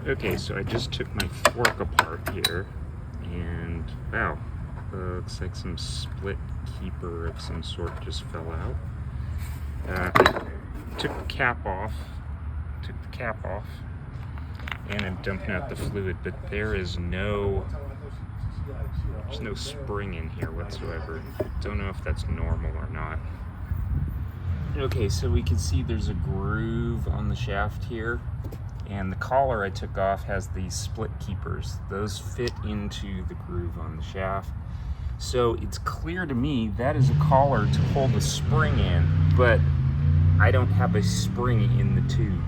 Okay, so I just took my fork apart here, and wow, looks like some split keeper of some sort just fell out. Took the cap off, and I'm dumping out the fluid, but there's no spring in here whatsoever. Don't know if that's normal or not. Okay, so we can see there's a groove on the shaft here, and the collar I took off has these split keepers. Those fit into the groove on the shaft. So it's clear to me that is a collar to hold a spring in, but I don't have a spring in the tube.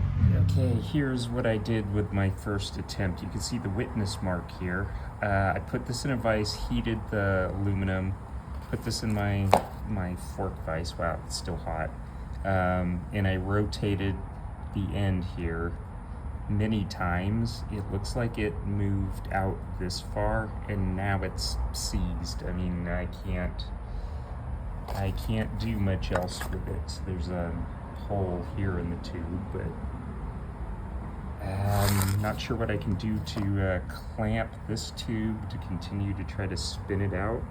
Okay, here's what I did with my first attempt. You can see the witness mark here. I put this in a vise, heated the aluminum, put this in my fork vise. Wow, it's still hot. And I rotated the end here many times. It looks like it moved out this far, and now it's seized. I mean, I can't do much else with it. So there's a hole here in the tube, but I'm not sure what I can do to clamp this tube to continue to try to spin it out.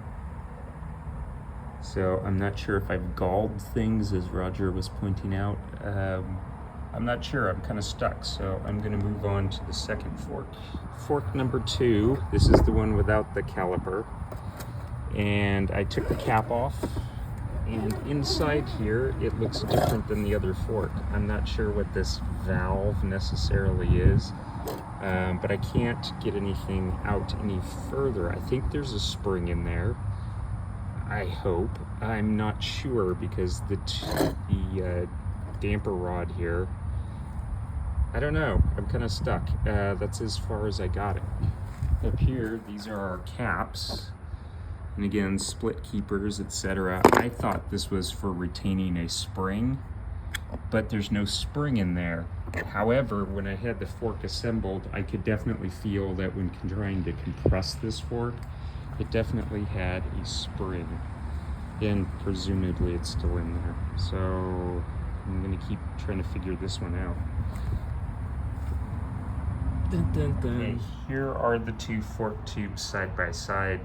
So I'm not sure if I've galled things, as Roger was pointing out. I'm not sure, I'm kind of stuck, so I'm gonna move on to the second fork. Fork number 2, this is the one without the caliper. And I took the cap off, and inside here, it looks different than the other fork. I'm not sure what this valve necessarily is, but I can't get anything out any further. I think there's a spring in there. I hope. I'm not sure because the damper rod here, I don't know. I'm kind of stuck. That's as far as I got it. Up here, these are our caps. And again, split keepers, etc. I thought this was for retaining a spring, but there's no spring in there. However, when I had the fork assembled, I could definitely feel that when trying to compress this fork, it definitely had a spring. And presumably it's still in there. So I'm gonna keep trying to figure this one out. Dun, dun, dun. Okay, here are the two fork tubes side by side.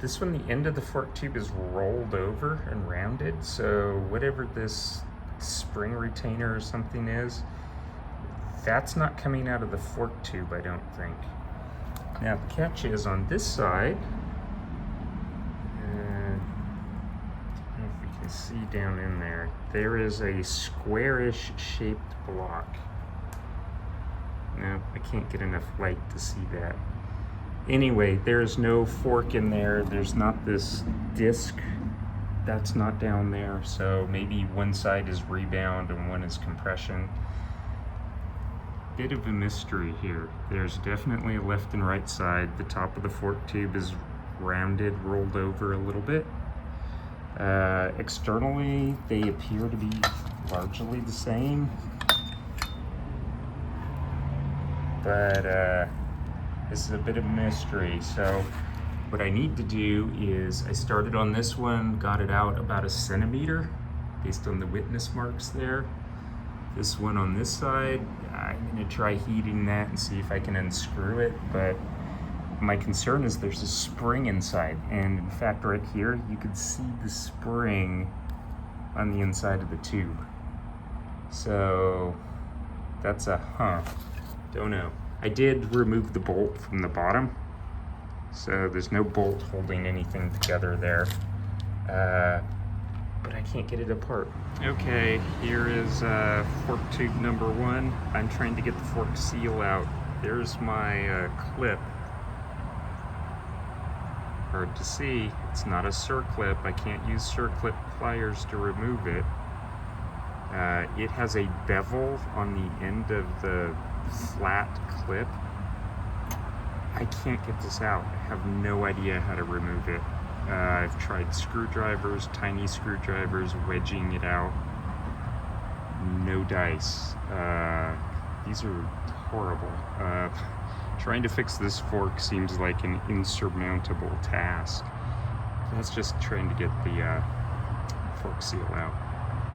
This one, the end of the fork tube is rolled over and rounded, so whatever this spring retainer or something is, that's not coming out of the fork tube, I don't think. Now the catch is on this side, I don't know if you can see down in there, there is a squarish shaped block. No, I can't get enough light to see that. Anyway, there's no fork in there. There's not this disc. That's not down there. So maybe one side is rebound and one is compression. Bit of a mystery here. There's definitely a left and right side. The top of the fork tube is rounded, rolled over a little bit. Externally, they appear to be largely the same. But this is a bit of a mystery. So what I need to do is, I started on this one, got it out about 1 centimeter based on the witness marks there. This one on this side, I'm gonna try heating that and see if I can unscrew it, but my concern is there's a spring inside, and in fact right here you can see the spring on the inside of the tube. So that's a don't know. I did remove the bolt from the bottom, so there's no bolt holding anything together there, but I can't get it apart. Okay, here is fork tube number 1. I'm trying to get the fork seal out. There's my clip. Hard to see. It's not a circlip. I can't use circlip pliers to remove it. It has a bevel on the end of the flat clip. I can't get this out. I have no idea how to remove it. I've tried screwdrivers, tiny screwdrivers, wedging it out. No dice. These are horrible. Trying to fix this fork seems like an insurmountable task. That's just trying to get the fork seal out.